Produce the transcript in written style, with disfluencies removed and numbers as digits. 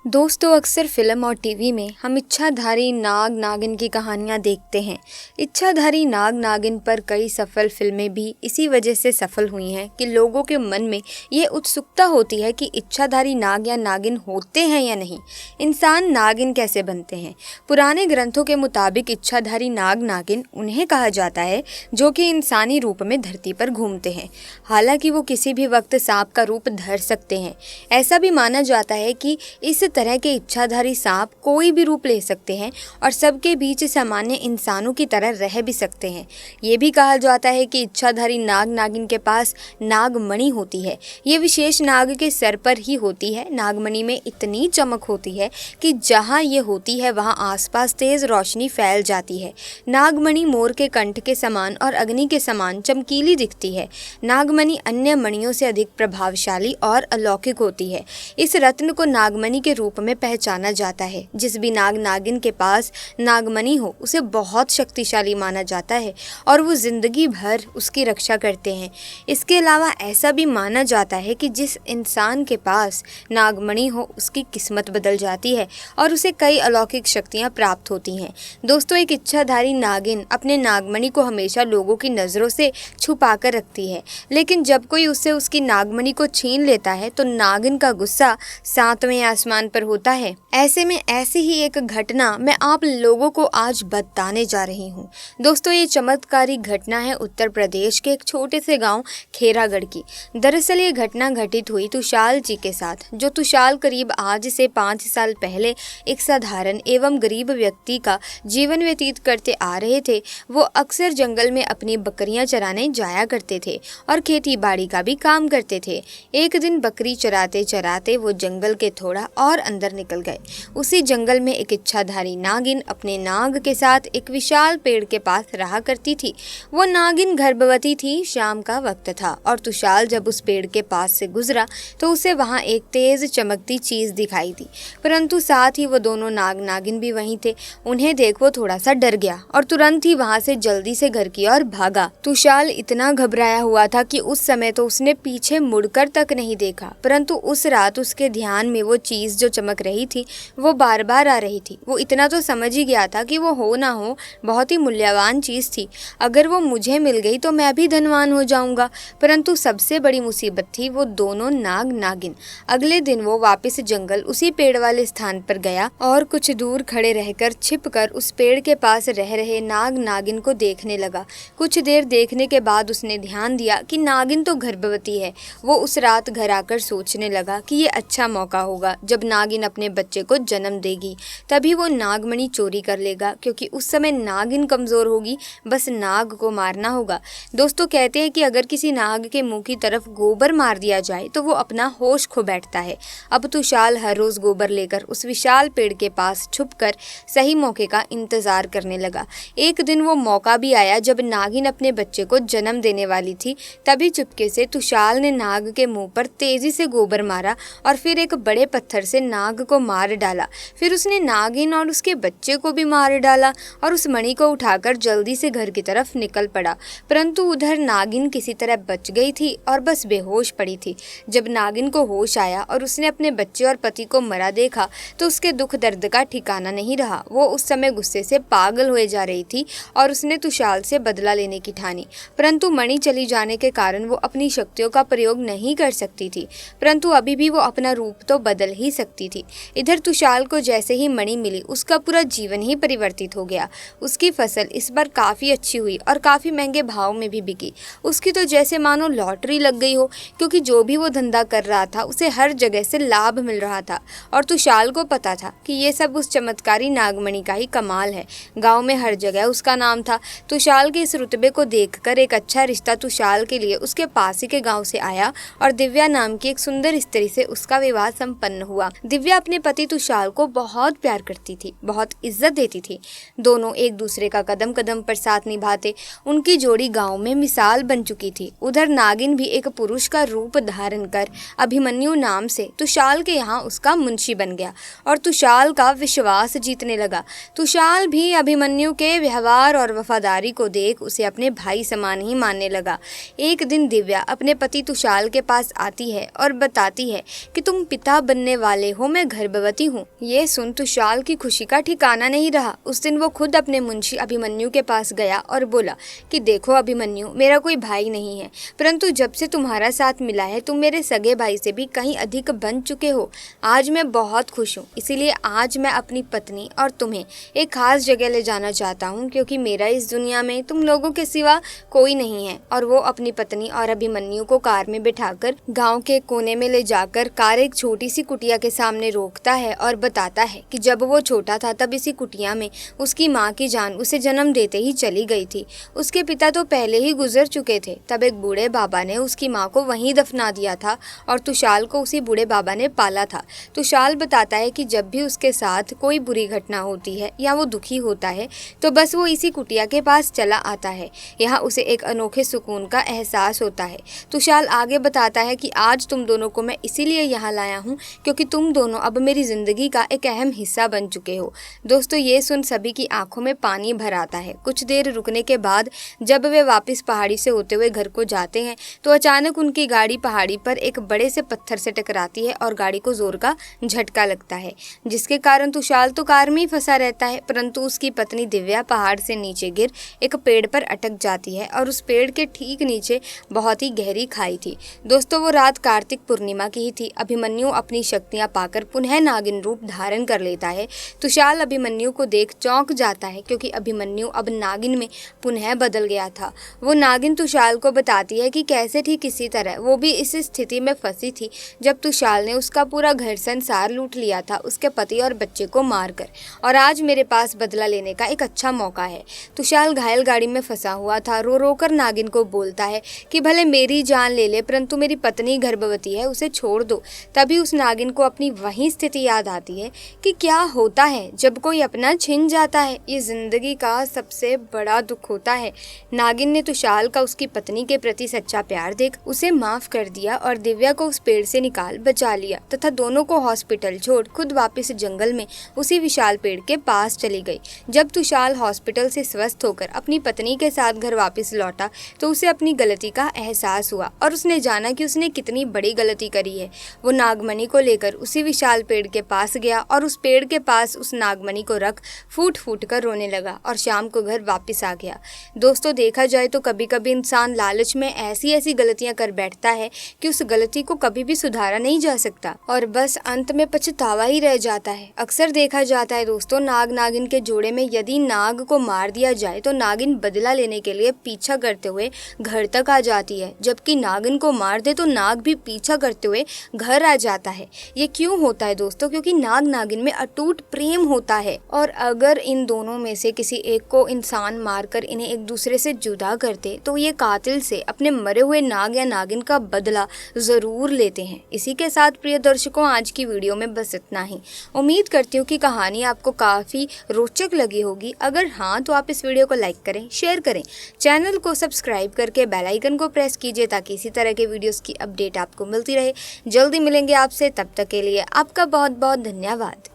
दोस्तों, अक्सर फिल्म और टीवी में हम इच्छाधारी नाग नागिन की कहानियां देखते हैं। इच्छाधारी नाग नागिन पर कई सफल फिल्में भी इसी वजह से सफल हुई हैं कि लोगों के मन में ये उत्सुकता होती है कि इच्छाधारी नाग या नागिन होते हैं या नहीं, इंसान नागिन कैसे बनते हैं। पुराने ग्रंथों के मुताबिक इच्छाधारी नाग नागिन उन्हें कहा जाता है जो कि इंसानी रूप में धरती पर घूमते हैं। हालांकि वो किसी भी वक्त सांप का रूप धर सकते हैं। ऐसा भी माना जाता है कि इस तरह के इच्छाधारी सांप कोई भी रूप ले सकते हैं और सबके बीच सामान्य इंसानों की तरह रह भी सकते हैं। ये भी कहा जाता है कि इच्छाधारी नाग नागिन के पास नागमणि होती है। ये विशेष नाग के सर पर ही होती है। नागमणि में इतनी चमक होती है कि जहाँ ये होती है वहाँ आसपास तेज रोशनी फैल जाती है। नागमणि मोर के कंठ के समान और अग्नि के समान चमकीली दिखती है। नागमणि अन्य मणियों से अधिक प्रभावशाली और अलौकिक होती है। इस रत्न को नागमणि के रूप में पहचाना जाता है। जिस भी नाग नागिन के पास नागमणि हो उसे बहुत शक्तिशाली माना जाता है और वो जिंदगी भर उसकी रक्षा करते हैं। इसके अलावा ऐसा भी माना जाता है कि जिस इंसान के पास नागमणि हो उसकी किस्मत बदल जाती है और उसे कई अलौकिक शक्तियां प्राप्त होती हैं। दोस्तों, एक इच्छाधारी नागिन अपने नागमणि को हमेशा लोगों की नज़रों से छुपा कर रखती है, लेकिन जब कोई उससे उसकी नागमणि को छीन लेता है तो नागिन का गुस्सा सातवें आसमान पर होता है। ऐसे में ऐसी ही एक घटना मैं आप लोगों को आज बताने जा रही हूँ। दोस्तों, ये चमत्कारी घटना है उत्तर प्रदेश के एक छोटे से गांव खेरागढ़ की। दरअसल ये घटना घटित हुई तुषाल जी के साथ। जो तुषाल करीब आज से 5 साल पहले एक साधारण एवं गरीब व्यक्ति का जीवन व्यतीत करते आ रहे थे। वो अक्सर जंगल में अपनी बकरियां चराने जाया करते थे और खेती बाड़ी का भी काम करते थे। एक दिन बकरी चराते चराते वो जंगल के थोड़ा और अंदर निकल गए। उसी जंगल में एक इच्छाधारी नागिन अपने नाग के साथ एक विशाल पेड़ के पास रहा करती थी। वो नागिन गर्भवती थी। शाम का वक्त था और तुषाल जब उस पेड़ के पास से गुजरा तो उसे वहां एक तेज चमकती चीज दिखाई दी, परंतु साथ ही वो दोनों नाग नागिन भी वहीं थे। उन्हें देख वो थोड़ा सा डर गया और तुरंत ही वहां से जल्दी से घर की ओर भागा। तुषाल इतना घबराया हुआ था कि उस समय तो उसने पीछे मुड़कर तक नहीं देखा, परंतु उस रात उसके ध्यान में वो चीज जो चमक रही थी वो बार बार आ रही थी। वो इतना तो समझ ही गया था कि वो हो ना हो बहुत ही मूल्यवान चीज थी। अगर वो मुझे मिल गई तो मैं भी धनवान हो जाऊंगा। परंतु सबसे बड़ी मुसीबत थी वो दोनों नाग नागिन। अगले दिन वो वापस जंगल उसी पेड़ वाले स्थान पर गया और कुछ दूर खड़े रहकर छिपकर उस पेड़ के पास रह रहे नाग नागिन को देखने लगा। कुछ देर देखने के बाद उसने ध्यान दिया कि नागिन तो गर्भवती है। वो उस रात घर आकर सोचने लगा कि ये अच्छा मौका होगा। जब नागिन अपने बच्चे को जन्म देगी तभी वो नागमणि चोरी कर लेगा, क्योंकि उस समय नागिन कमजोर होगी। बस नाग को मारना होगा। दोस्तों, कहते हैं कि अगर किसी नाग के मुंह की तरफ गोबर मार दिया जाए तो वो अपना होश खो बैठता है। अब तुषाल हर रोज गोबर लेकर उस विशाल पेड़ के पास छुपकर सही मौके का इंतजार करने लगा। एक दिन वो मौका भी आया जब नागिन अपने बच्चे को जन्म देने वाली थी। तभी चुपके से तुषाल ने नाग के मुंह पर तेजी से गोबर मारा और फिर एक बड़े पत्थर से नाग को मार डाला। फिर उसने नागिन और उसके बच्चे को भी मार डाला और उस मणि को उठाकर जल्दी से घर की तरफ निकल पड़ा। परंतु उधर नागिन किसी तरह बच गई थी और बस बेहोश पड़ी थी। जब नागिन को होश आया और उसने अपने बच्चे और पति को मरा देखा तो उसके दुख दर्द का ठिकाना नहीं रहा। वो उस समय गुस्से से पागल हुए जा रही थी और उसने तुषाल से बदला लेने की ठानी। परंतु मणि चली जाने के कारण वो अपनी शक्तियों का प्रयोग नहीं कर सकती थी, परंतु अभी भी वो अपना रूप तो बदल ही सकती थी। इधर तुषाल को जैसे ही मणि मिली उसका पूरा जीवन ही परिवर्तित हो गया। उसकी फसल इस बार काफ़ी अच्छी हुई और काफ़ी महंगे भाव में भी बिकी। उसकी तो जैसे मानो लॉटरी लग गई हो, क्योंकि जो भी वो धंधा कर रहा था उसे हर जगह से लाभ मिल रहा था। और तुषाल को पता था कि ये सब उस चमत्कारी नागमणि का ही कमाल है। गाँव में हर जगह उसका नाम था। तुषाल के इस रुतबे को देखकर एक अच्छा रिश्ता तुषाल के लिए उसके पास ही के गाँव से आया और दिव्या नाम की एक सुंदर स्त्री से उसका विवाह संपन्न हुआ। दिव्या अपने पति तुषाल को बहुत प्यार करती थी, बहुत इज्जत देती थी। दोनों एक दूसरे का कदम कदम पर साथ निभाते। उनकी जोड़ी गांव में मिसाल बन चुकी थी। उधर नागिन भी एक पुरुष का रूप धारण कर अभिमन्यु नाम से तुषाल के यहाँ उसका मुंशी बन गया और तुषाल का विश्वास जीतने लगा। तुषाल भी अभिमन्यु के व्यवहार और वफादारी को देख उसे अपने भाई समान ही मानने लगा। एक दिन दिव्या अपने पति तुषाल के पास आती है और बताती है कि तुम पिता बनने वाले हो मैं गर्भवती हूँ। ये सुन तुषाल की खुशी का ठिकाना नहीं रहा। उस दिन वो खुद अपने मुंशी अभिमन्यु के पास गया और बोला कि देखो अभिमन्यु, मेरा कोई भाई नहीं है, परंतु जब से तुम्हारा साथ मिला है तुम मेरे सगे भाई से भी कहीं अधिक बन चुके हो। आज मैं बहुत खुश हूँ, इसीलिए आज मैं अपनी पत्नी और तुम्हें एक खास जगह ले जाना चाहता हूँ, क्योंकि मेरा इस दुनिया में तुम लोगों के सिवा कोई नहीं है। और वो अपनी पत्नी और अभिमन्यु को कार में बिठाकर गांव के कोने में ले जाकर कार एक छोटी सी कुटिया के सामने रोकता है और बताता है कि जब वो छोटा था तब इसी कुटिया में उसकी माँ की जान उसे जन्म देते ही चली गई थी। उसके पिता तो पहले ही गुजर चुके थे। तब एक बूढ़े बाबा ने उसकी माँ को वहीं दफना दिया था और तुषाल को उसी बूढ़े बाबा ने पाला था। तुषाल बताता है कि जब भी उसके साथ कोई बुरी घटना होती है या वो दुखी होता है तो बस वो इसी कुटिया के पास चला आता है। यहाँ उसे एक अनोखे सुकून का एहसास होता है। तुषाल आगे बताता है कि आज तुम दोनों को मैं इसीलिए यहाँ लाया हूँ क्योंकि तुम दोनों अब मेरी जिंदगी का एक अहम हिस्सा बन चुके हो। दोस्तों, ये सुन सभी की आंखों में पानी भर आता है। कुछ देर रुकने के बाद जब वे वापस पहाड़ी से होते हुए घर को जाते हैं तो अचानक उनकी गाड़ी पहाड़ी पर एक बड़े से पत्थर से टकराती है और गाड़ी को जोर का झटका लगता है, जिसके कारण तुषाल तो कार में ही फंसा रहता है, परंतु उसकी पत्नी दिव्या पहाड़ से नीचे गिर एक पेड़ पर अटक जाती है और उस पेड़ के ठीक नीचे बहुत ही गहरी खाई थी। दोस्तों, वो रात कार्तिक पूर्णिमा की ही थी। अभिमन्यु अपनी शक्तियां पाकर पुनः नागिन रूप धारण कर लेता है। तुषाल अभिमन्यु को देख चौंक जाता है क्योंकि अभिमन्यु अब नागिन में पुनः बदल गया था। वो नागिन तुषाल को बताती है कि कैसे ठीक इसी तरह वो भी इस स्थिति में फंसी थी जब तुषाल ने उसका पूरा घर संसार लूट लिया था, उसके पति और बच्चे को मारकर, और आज मेरे पास बदला लेने का एक अच्छा मौका है। तुषाल घायल गाड़ी में फंसा हुआ था। रो रो कर नागिन को बोलता है कि भले मेरी जान ले ले परंतु मेरी पत्नी गर्भवती है, उसे छोड़ दो। तभी उस नागिन को अपनी वही स्थिति याद आती है कि क्या होता है जब कोई अपना छिन जाता है। ये जिंदगी का सबसे बड़ा दुख होता है। नागिन ने तुषाल का उसकी पत्नी के प्रति सच्चा प्यार देख उसे माफ कर दिया और दिव्या को उस पेड़ से निकाल बचा लिया तथा दोनों को हॉस्पिटल छोड़ खुद वापस जंगल में उसी विशाल पेड़ के पास चली गई। जब तुषाल हॉस्पिटल से स्वस्थ होकर अपनी पत्नी के साथ घर वापस लौटा तो उसे अपनी गलती का एहसास हुआ और उसने जाना कि उसने कितनी बड़ी गलती करी है। वो नागमणि को लेकर उसी विशाल पेड़ के पास गया और उस पेड़ के पास उस नागमणि को रख फूट फूट कर रोने लगा और शाम को घर वापस आ गया। दोस्तों, देखा जाए तो कभी कभी इंसान लालच में ऐसी ऐसी गलतियां कर बैठता है कि उस गलती को कभी भी सुधारा नहीं जा सकता और बस अंत में पछतावा ही रह जाता है। अक्सर देखा जाता है दोस्तों, नाग नागिन के जोड़े में यदि नाग को मार दिया जाए तो नागिन बदला लेने के लिए पीछा करते हुए घर तक आ जाती है, जबकि नागिन को मार दे तो नाग भी पीछा करते हुए घर आ जाता है। ये क्यों होता है दोस्तों? क्योंकि नाग नागिन में अटूट प्रेम होता है और अगर इन दोनों में से किसी एक को इंसान मारकर इन्हें एक दूसरे से जुदा करते तो ये कातिल से अपने मरे हुए नाग या नागिन का बदला जरूर लेते हैं। इसी के साथ प्रिय दर्शकों, आज की वीडियो में बस इतना ही। उम्मीद करती हूँ कि कहानी आपको काफी रोचक लगी होगी। अगर हाँ तो आप इस वीडियो को लाइक करें, शेयर करें, चैनल को सब्सक्राइब करके बेल आइकन को प्रेस कीजिए ताकि इसी तरह के वीडियोस की अपडेट आपको मिलती रहे। जल्दी मिलेंगे आपसे, तब तक के लिए आपका बहुत बहुत धन्यवाद।